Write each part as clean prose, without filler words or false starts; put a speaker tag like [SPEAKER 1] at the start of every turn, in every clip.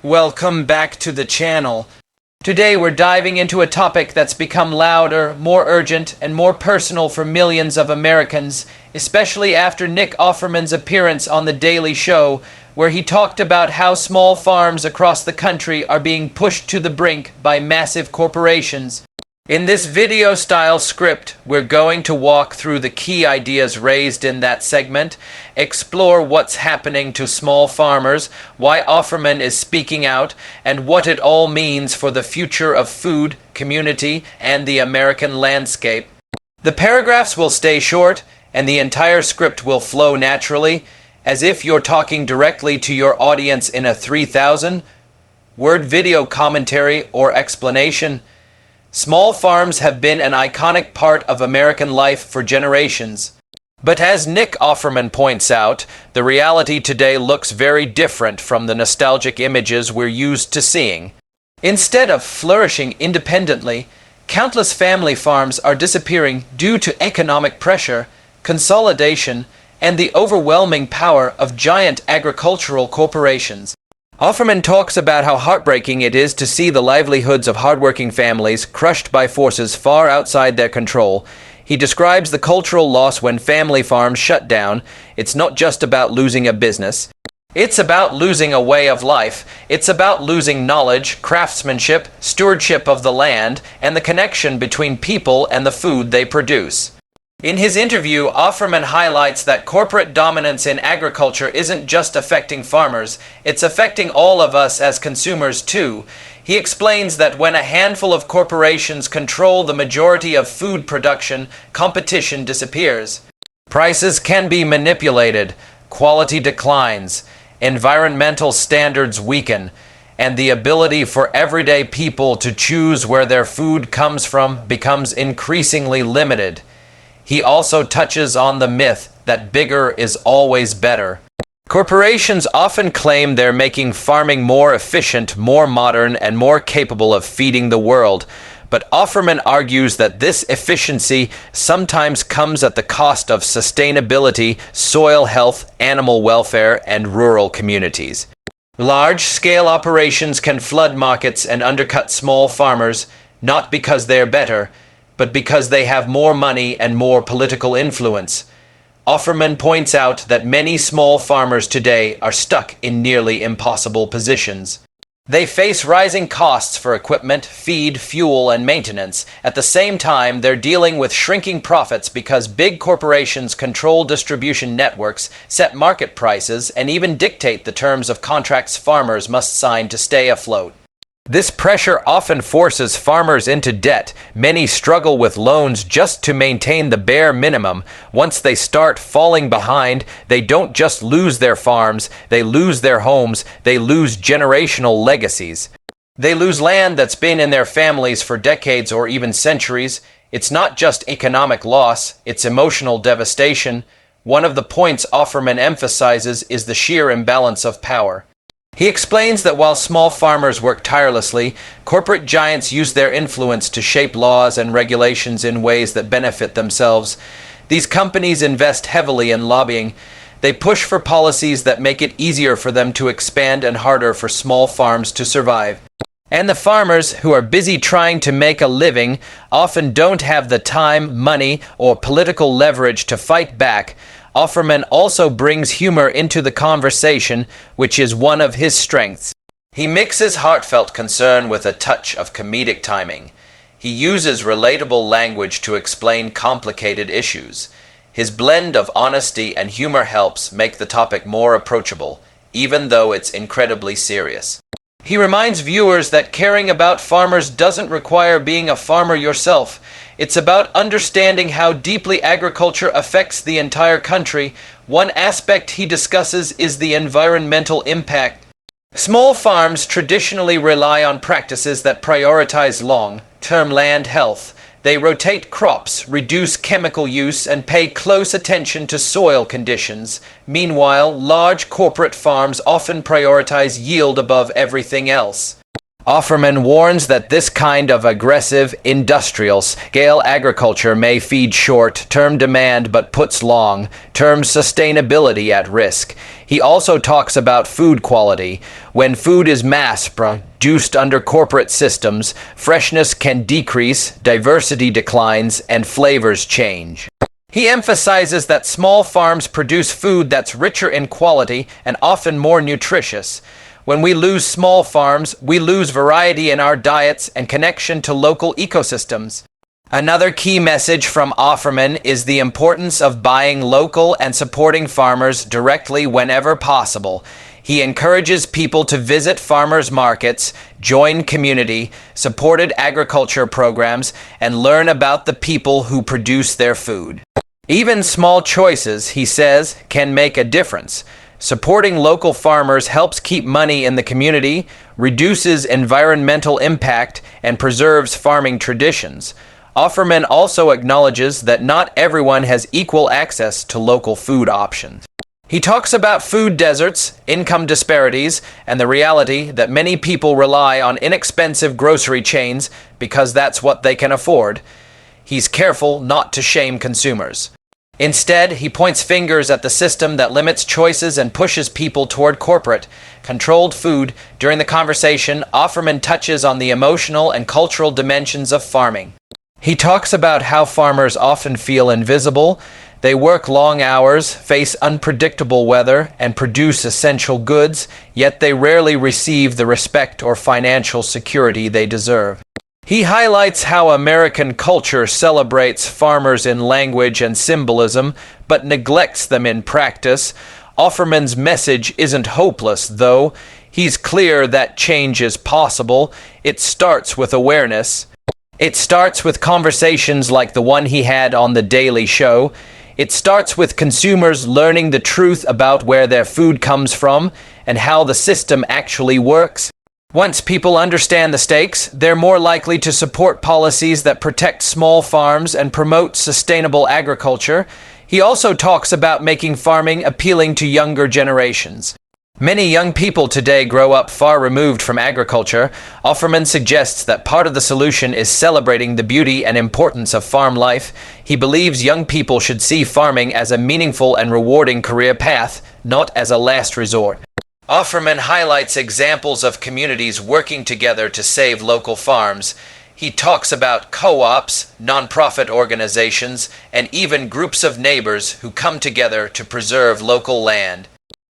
[SPEAKER 1] Welcome back to the channel. Today we're diving into a topic that's become louder, more urgent, and more personal for millions of Americans, especially after Nick Offerman's appearance on The Daily Show, where he talked about how small farms across the country are being pushed to the brink by massive corporations. In this video-style script, we're going to walk through the key ideas raised in that segment, explore what's happening to small farmers, why Offerman is speaking out, and what it all means for the future of food, community, and the American landscape. The paragraphs will stay short, and the entire script will flow naturally, as if you're talking directly to your audience in a 3,000-word video commentary or explanation. Small farms have been an iconic part of American life for generations. But as Nick Offerman points out, the reality today looks very different from the nostalgic images we're used to seeing. Instead of flourishing independently, countless family farms are disappearing due to economic pressure, consolidation, and the overwhelming power of giant agricultural corporations. Offerman talks about how heartbreaking it is to see the livelihoods of hardworking families crushed by forces far outside their control. He describes the cultural loss when family farms shut down. It's not just about losing a business. It's about losing a way of life. It's about losing knowledge, craftsmanship, stewardship of the land, and the connection between people and the food they produce. In his interview, Offerman highlights that corporate dominance in agriculture isn't just affecting farmers, it's affecting all of us as consumers too. He explains that when a handful of corporations control the majority of food production, competition disappears. Prices can be manipulated, quality declines, environmental standards weaken, and the ability for everyday people to choose where their food comes from becomes increasingly limited. He also touches on the myth that bigger is always better. Corporations often claim they're making farming more efficient, more modern, and more capable of feeding the world. But Offerman argues that this efficiency sometimes comes at the cost of sustainability, soil health, animal welfare, and rural communities. Large-scale operations can flood markets and undercut small farmers, not because they're better, but because they have more money and more political influence. Offerman points out that many small farmers today are stuck in nearly impossible positions. They face rising costs for equipment, feed, fuel, and maintenance. At the same time, they're dealing with shrinking profits because big corporations control distribution networks, set market prices, and even dictate the terms of contracts farmers must sign to stay afloat. This pressure often forces farmers into debt. Many struggle with loans just to maintain the bare minimum. Once they start falling behind, they don't just lose their farms, they lose their homes, they lose generational legacies. They lose land that's been in their families for decades or even centuries. It's not just economic loss, it's emotional devastation. One of the points Offerman emphasizes is the sheer imbalance of power. He explains that while small farmers work tirelessly, corporate giants use their influence to shape laws and regulations in ways that benefit themselves. These companies invest heavily in lobbying. They push for policies that make it easier for them to expand and harder for small farms to survive. And the farmers, who are busy trying to make a living, often don't have the time, money, or political leverage to fight back. Offerman also brings humor into the conversation, which is one of his strengths. He mixes heartfelt concern with a touch of comedic timing. He uses relatable language to explain complicated issues. His blend of honesty and humor helps make the topic more approachable, even though it's incredibly serious. He reminds viewers that caring about farmers doesn't require being a farmer yourself. It's about understanding how deeply agriculture affects the entire country. One aspect he discusses is the environmental impact. Small farms traditionally rely on practices that prioritize long-term land health. They rotate crops, reduce chemical use, and pay close attention to soil conditions. Meanwhile, large corporate farms often prioritize yield above everything else. Offerman warns that this kind of aggressive, industrial-scale agriculture may feed short-term demand but puts long-term sustainability at risk. He also talks about food quality. When food is mass-produced under corporate systems, freshness can decrease, diversity declines, and flavors change. He emphasizes that small farms produce food that's richer in quality and often more nutritious. When we lose small farms, we lose variety in our diets and connection to local ecosystems. Another key message from Offerman is the importance of buying local and supporting farmers directly whenever possible. He encourages people to visit farmers' markets, join community-supported agriculture programs, and learn about the people who produce their food. Even small choices, he says, can make a difference. Supporting local farmers helps keep money in the community, reduces environmental impact, and preserves farming traditions. Offerman also acknowledges that not everyone has equal access to local food options. He talks about food deserts, income disparities, and the reality that many people rely on inexpensive grocery chains because that's what they can afford. He's careful not to shame consumers. Instead, he points fingers at the system that limits choices and pushes people toward corporate, controlled food. During the conversation, Offerman touches on the emotional and cultural dimensions of farming. He talks about how farmers often feel invisible. They work long hours, face unpredictable weather, and produce essential goods, yet they rarely receive the respect or financial security they deserve. He highlights how American culture celebrates farmers in language and symbolism, but neglects them in practice. Offerman's message isn't hopeless, though. He's clear that change is possible. It starts with awareness. It starts with conversations like the one he had on The Daily Show. It starts with consumers learning the truth about where their food comes from and how the system actually works. Once people understand the stakes, they're more likely to support policies that protect small farms and promote sustainable agriculture. He also talks about making farming appealing to younger generations. Many young people today grow up far removed from agriculture. Offerman suggests that part of the solution is celebrating the beauty and importance of farm life. He believes young people should see farming as a meaningful and rewarding career path, not as a last resort. Offerman highlights examples of communities working together to save local farms. He talks about co-ops, nonprofit organizations, and even groups of neighbors who come together to preserve local land.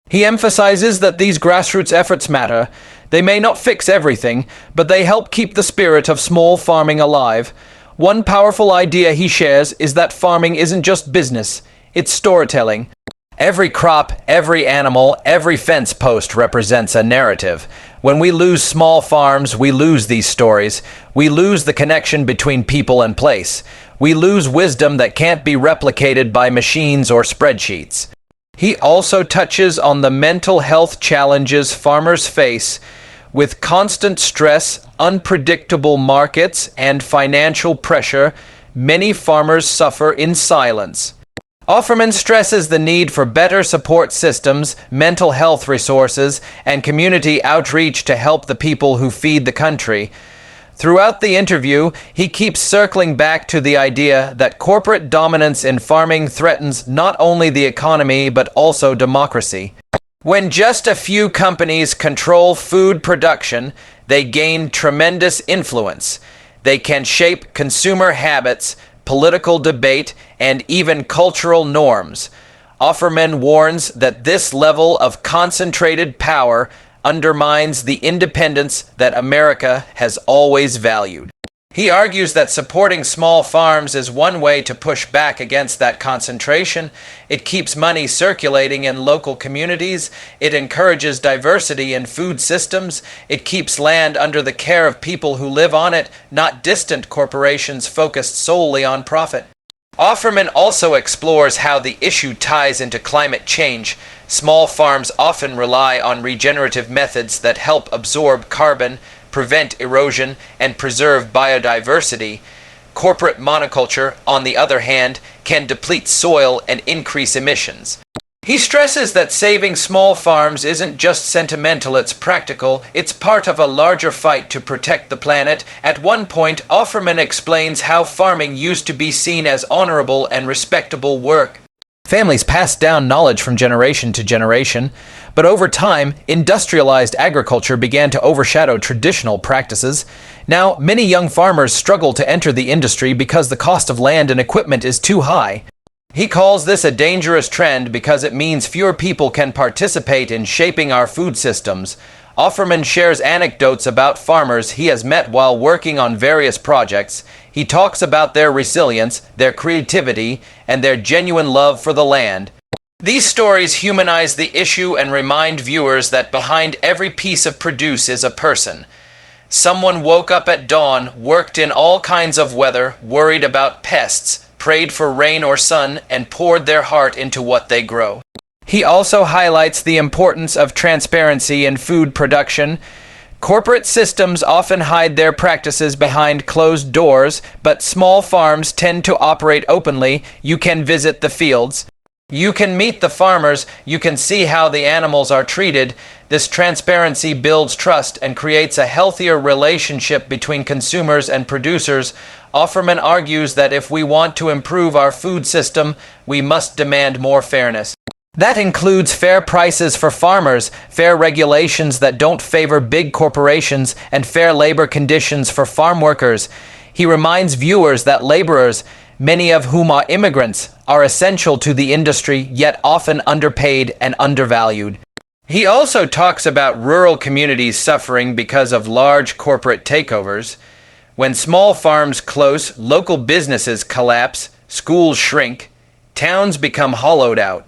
[SPEAKER 1] He emphasizes that these grassroots efforts matter. They may not fix everything, but they help keep the spirit of small farming alive. One powerful idea he shares is that farming isn't just business, it's storytelling. Every crop, every animal, every fence post represents a narrative. When we lose small farms, we lose these stories. We lose the connection between people and place. We lose wisdom that can't be replicated by machines or spreadsheets. He also touches on the mental health challenges farmers face. With constant stress, unpredictable markets, and financial pressure, many farmers suffer in silence. Offerman stresses the need for better support systems, mental health resources, and community outreach to help the people who feed the country. Throughout the interview, he keeps circling back to the idea that corporate dominance in farming threatens not only the economy but also democracy. When just a few companies control food production, they gain tremendous influence. They can shape consumer habits, political debate, and even cultural norms. Offerman warns that this level of concentrated power undermines the independence that America has always valued. He argues that supporting small farms is one way to push back against that concentration. It keeps money circulating in local communities. It encourages diversity in food systems. It keeps land under the care of people who live on it, not distant corporations focused solely on profit. Offerman also explores how the issue ties into climate change. Small farms often rely on regenerative methods that help absorb carbon, prevent erosion, and preserve biodiversity. Corporate monoculture, on the other hand, can deplete soil and increase emissions. He stresses that saving small farms isn't just sentimental, it's practical. It's part of a larger fight to protect the planet. At one point, Offerman explains how farming used to be seen as honorable and respectable work. Families passed down knowledge from generation to generation, but over time, industrialized agriculture began to overshadow traditional practices. Now, many young farmers struggle to enter the industry because the cost of land and equipment is too high. He calls this a dangerous trend because it means fewer people can participate in shaping our food systems. Offerman shares anecdotes about farmers he has met while working on various projects. He talks about their resilience, their creativity, and their genuine love for the land. These stories humanize the issue and remind viewers that behind every piece of produce is a person. Someone woke up at dawn, worked in all kinds of weather, worried about pests, prayed for rain or sun, and poured their heart into what they grow. He also highlights the importance of transparency in food production. Corporate systems often hide their practices behind closed doors, but small farms tend to operate openly. You can visit the fields. You can meet the farmers. You can see how the animals are treated. This transparency builds trust and creates a healthier relationship between consumers and producers. Offerman argues that if we want to improve our food system, we must demand more fairness. That includes fair prices for farmers, fair regulations that don't favor big corporations, and fair labor conditions for farm workers. He reminds viewers that laborers, many of whom are immigrants, are essential to the industry, yet often underpaid and undervalued. He also talks about rural communities suffering because of large corporate takeovers. When small farms close, local businesses collapse, schools shrink, towns become hollowed out.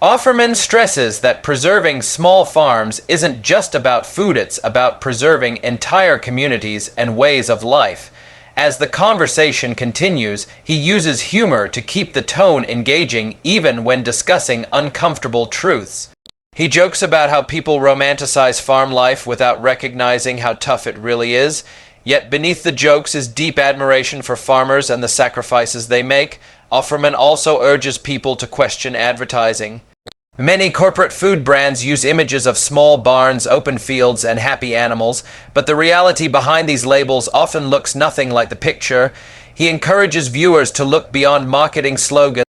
[SPEAKER 1] Offerman stresses that preserving small farms isn't just about food, it's about preserving entire communities and ways of life. As the conversation continues, he uses humor to keep the tone engaging even when discussing uncomfortable truths. He jokes about how people romanticize farm life without recognizing how tough it really is. Yet beneath the jokes is deep admiration for farmers and the sacrifices they make. Offerman also urges people to question advertising. Many corporate food brands use images of small barns, open fields, and happy animals, but the reality behind these labels often looks nothing like the picture. He encourages viewers to look beyond marketing slogans